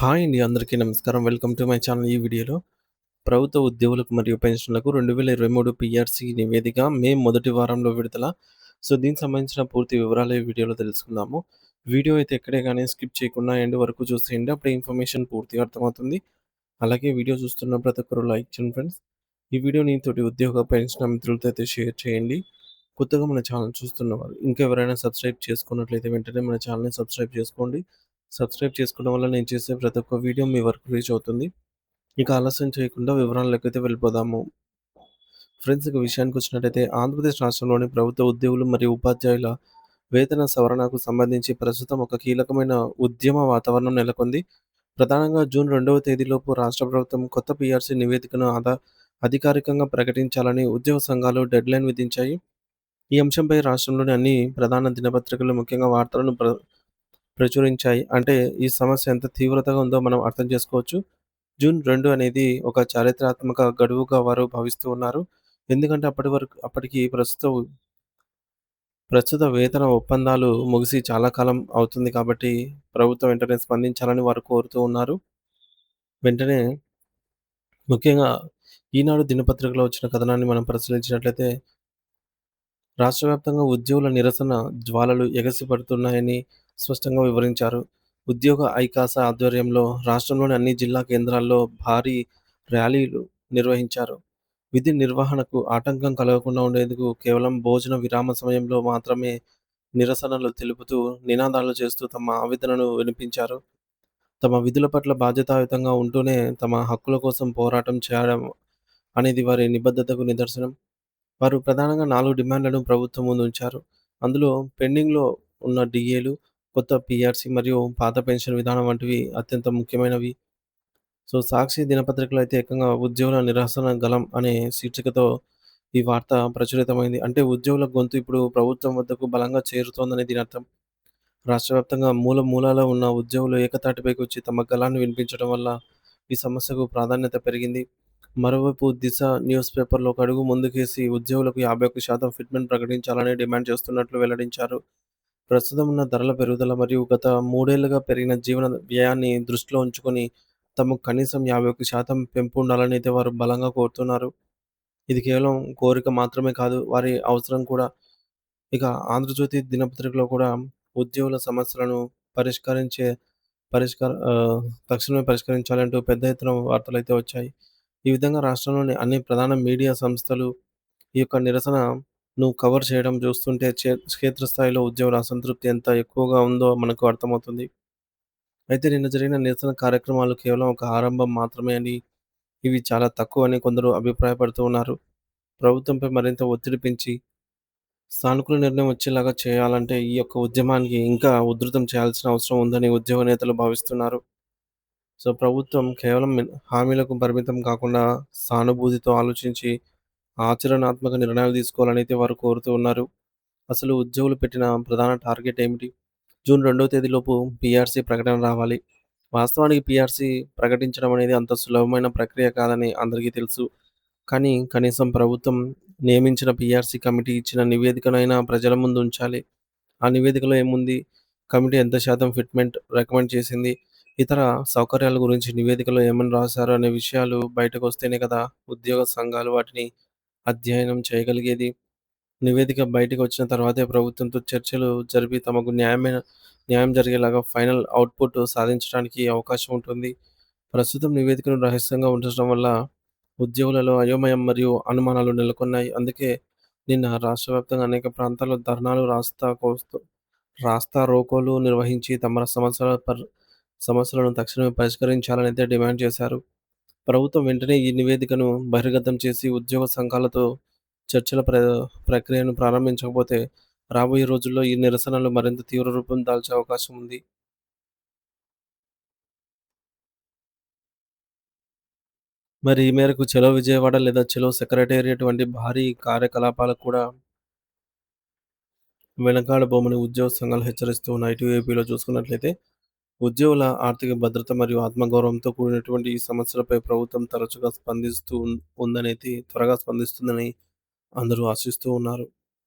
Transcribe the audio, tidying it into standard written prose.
Hi అండి. అందరికీ నమస్కారం. Welcome to my channel. ఈ వీడియోలో ప్రభుత్వ ఉద్యోగులకు మరియు పెన్షన్‌లకు 2023 పీఆర్‌సీ నివేదిక మే మొదటి వారంలో విడుదల. దీనికి సంబంధించిన పూర్తి వివరాలు ఈ వీడియోలో తెలుసుకుందాము. వీడియో అయితే ఎక్కడే గాని స్కిప్ చేయకుండా ఎండ్ వరకు చూసేయండి. అప్పుడే ఇన్ఫర్మేషన్ పూర్తిగా అర్థమవుతుంది. అలాగే వీడియో చూస్తున్న ప్రతి ఒక్కరు లైక్ చేయండి ఫ్రెండ్స్. ఈ వీడియోని తోటి ఉద్యోగ, పెన్షనర్ మిత్రులతో అయితే షేర్ చేయండి. కొత్తగా మన ఛానల్ చూస్తున్నవారు ఇంకెవరైనా సబ్స్క్రైబ్ చేసుకున్నట్లయితే వెంటనే మన ఛానల్‌ని సబ్స్క్రైబ్ చేసుకోండి. సబ్స్క్రైబ్ చేసుకోవడం వల్ల నేను చేసే ప్రతి ఒక్క వీడియో మీ వరకు రీచ్ అవుతుంది. ఇక ఆలస్యం చేయకుండా వివరాల్లోకైతే వెళ్ళిపోదాము. ఫ్రెండ్స్, ఇక విషయానికొచ్చినట్టయితే ఆంధ్రప్రదేశ్ రాష్ట్రంలోని ప్రభుత్వ ఉద్యోగులు మరియు ఉపాధ్యాయుల వేతన సవరణకు సంబంధించి ప్రస్తుతం ఒక కీలకమైన ఉద్యమ వాతావరణం నెలకొంది. ప్రధానంగా జూన్ 2వ తేదీలోపు రాష్ట్ర ప్రభుత్వం కొత్త పీఆర్సీ నివేదికను అధికారికంగా ప్రకటించాలని ఉద్యోగ సంఘాలు డెడ్‌లైన్ విధించాయి. ఈ అంశంపై రాష్ట్రంలోని అన్ని ప్రధాన దినపత్రికలు ముఖ్యంగా వార్తలను ప్రచురించాయి. అంటే ఈ సమస్య ఎంత తీవ్రతగా ఉందో మనం అర్థం చేసుకోవచ్చు. జూన్ 2 అనేది ఒక చారిత్రాత్మక గడువుగా వారు భావిస్తూ ఉన్నారు. ఎందుకంటే అప్పటికి ప్రస్తుత వేతన ఒప్పందాలు ముగిసి చాలా కాలం అవుతుంది కాబట్టి ప్రభుత్వం వెంటనే స్పందించాలని వారు కోరుతూ ఉన్నారు. వెంటనే ముఖ్యంగా ఈనాడు దినపత్రికలో వచ్చిన కథనాన్ని మనం పరిశీలించినట్లయితే రాష్ట్ర వ్యాప్తంగా ఉద్యోగుల నిరసన జ్వాలలు ఎగసిపడుతున్నాయని స్పష్టంగా వివరించారు. ఉద్యోగ ఐకాస ఆధ్వర్యంలో రాష్ట్రంలోని అన్ని జిల్లా కేంద్రాల్లో భారీ ర్యాలీలు నిర్వహించారు. విధి నిర్వహణకు ఆటంకం కలగకుండా ఉండేందుకు కేవలం భోజన విరామ సమయంలో మాత్రమే నిరసనలు తెలుపుతూ నినాదాలు చేస్తూ తమ ఆవేదనను వినిపించారు. తమ విధుల పట్ల బాధ్యతాయుతంగా ఉంటూనే తమ హక్కుల కోసం పోరాటం చేయడం అనేది వారి నిబద్ధతకు నిదర్శనం. వారు ప్రధానంగా 4 డిమాండ్‌లను ప్రభుత్వం ముందుంచారు. అందులో పెండింగ్‌లో ఉన్న డీఏలు, కొత్త పీఆర్సీ మరియు పాత పెన్షన్ విధానం వంటివి అత్యంత ముఖ్యమైనవి. సాక్షి దినపత్రికలో అయితే ఏకంగా ఉద్యోగుల నిరసన గళం అనే శీర్షికతో ఈ వార్త ప్రచురితమైంది. అంటే ఉద్యోగుల గొంతు ఇప్పుడు ప్రభుత్వం వద్దకు బలంగా చేరుతోందని దీని అర్థం. రాష్ట్ర వ్యాప్తంగా మూలలో ఉన్న ఉద్యోగులు ఏకతాటిపైకొచ్చి తమ గళాన్ని వినిపించడం వల్ల ఈ సమస్యకు ప్రాధాన్యత పెరిగింది. మరోవైపు దిశ న్యూస్ పేపర్‌లో ఒక అడుగు ముందుకేసి ఉద్యోగులకు 51% ఫిట్‌మెంట్ ప్రకటించాలని డిమాండ్ చేస్తున్నట్లు వెల్లడించారు. ప్రస్తుతం ఉన్న ధరల పెరుగుదల మరియు గత 3 ఏళ్లుగా పెరిగిన జీవన వ్యయాన్ని దృష్టిలో ఉంచుకొని తమకు కనీసం 51% పెంపు ఉండాలని అయితే వారు బలంగా కోరుతున్నారు. ఇది కేవలం కోరిక మాత్రమే కాదు, వారి అవసరం కూడా. ఇక 'ఆంధ్రజ్యోతి' దినపత్రికలో కూడా ఉద్యోగుల సమస్యలను పరిష్కరించే పరిష్కార ఆహ్, తక్షణమే పరిష్కరించాలంటూ పెద్ద ఎత్తున వార్తలైతే వచ్చాయి. ఈ విధంగా రాష్ట్రంలోని అన్ని ప్రధాన మీడియా సంస్థలు ఈ యొక్క నిరసనను కవర్ చేయడం చూస్తుంటే క్షేత్రస్థాయిలో ఉద్యోగుల అసంతృప్తి ఎంత ఎక్కువగా ఉందో మనకు అర్థమవుతుంది. అయితే నిన్న జరిగిన నిరసన కార్యక్రమాలు కేవలం ఒక ఆరంభం మాత్రమే అని, ఇవి చాలా తక్కువని కొందరు అభిప్రాయపడుతూ ఉన్నారు. ప్రభుత్వంపై మరింత ఒత్తిడి పెంచి సానుకూల నిర్ణయం వచ్చేలాగా చేయాలంటే ఈ యొక్క ఉద్యమానికి ఇంకా ఉధృతం చేయాల్సిన అవసరం ఉందని ఉద్యోగ నేతలు భావిస్తున్నారు. ప్రభుత్వం కేవలం హామీలకు పరిమితం కాకుండా సానుభూతితో ఆలోచించి ఆచరణాత్మక నిర్ణయాలు తీసుకోవాలని అయితే వారు కోరుతూ ఉన్నారు. అసలు ఉద్యోగులు పెట్టిన ప్రధాన టార్గెట్ ఏమిటి? జూన్ 2వ తేదీలోపు పీఆర్సీ ప్రకటన రావాలి. వాస్తవానికి పీఆర్సీ ప్రకటించడం అనేది అంత సులభమైన ప్రక్రియ కాదని అందరికీ తెలుసు. కానీ కనీసం ప్రభుత్వం నియమించిన పీఆర్సీ కమిటీ ఇచ్చిన నివేదికనైనా ప్రజల ముందు ఉంచాలి. ఆ నివేదికలో ఏముంది? కమిటీ ఎంత శాతం ఫిట్‌మెంట్ రికమెండ్ చేసింది? ఇతర సౌకర్యాల గురించి నివేదికలో ఏమని రాశారు అనే విషయాలు బయటకొస్తేనే కదా ఉద్యోగ సంఘాలు వాటిని అధ్యయనం చేయగలిగేది. నివేదిక బయటకొచ్చిన తర్వాతే ప్రభుత్వంతో చర్చలు జరిపి తమకు న్యాయం జరిగేలాగా ఫైనల్ అవుట్‌పుట్ సాధించడానికి అవకాశం ఉంటుంది. ప్రస్తుతం నివేదికను రహస్యంగా ఉంచడం వల్ల ఉద్యోగులలో అయోమయం మరియు అనుమానాలు నెలకొన్నాయి. అందుకే నిన్న రాష్ట్ర వ్యాప్తంగా అనేక ప్రాంతాల్లో ధర్నాలు, రాస్తా రోకోలు నిర్వహించి తమ సమస్యలను తక్షణమే పరిష్కరించాలని అయితే డిమాండ్ చేశారు. ప్రభుత్వం వెంటనే ఈ నివేదికను బహిర్గతం చేసి ఉద్యోగ సంఘాలతో చర్చల ప్రక్రియను ప్రారంభించకపోతే రాబోయే రోజుల్లో ఈ నిరసనలు మరింత తీవ్ర రూపం దాల్చే అవకాశం ఉంది. మరి ఈ మేరకు చలో విజయవాడ లేదా చలో సెక్రటేరియట్ వంటి భారీ కార్యకలాపాలకు కూడా వెనకాడబోమని ఉద్యోగ సంఘాలు హెచ్చరిస్తూ ఉన్నాయి. ఇటు ఏపీలో చూసుకున్నట్లయితే ఉద్యోగుల ఆర్థిక భద్రత మరియు ఆత్మగౌరవంతో కూడినటువంటి ఈ సమస్యలపై ప్రభుత్వం తరచుగా త్వరగా స్పందిస్తుందని అందరూ ఆశిస్తూ ఉన్నారు.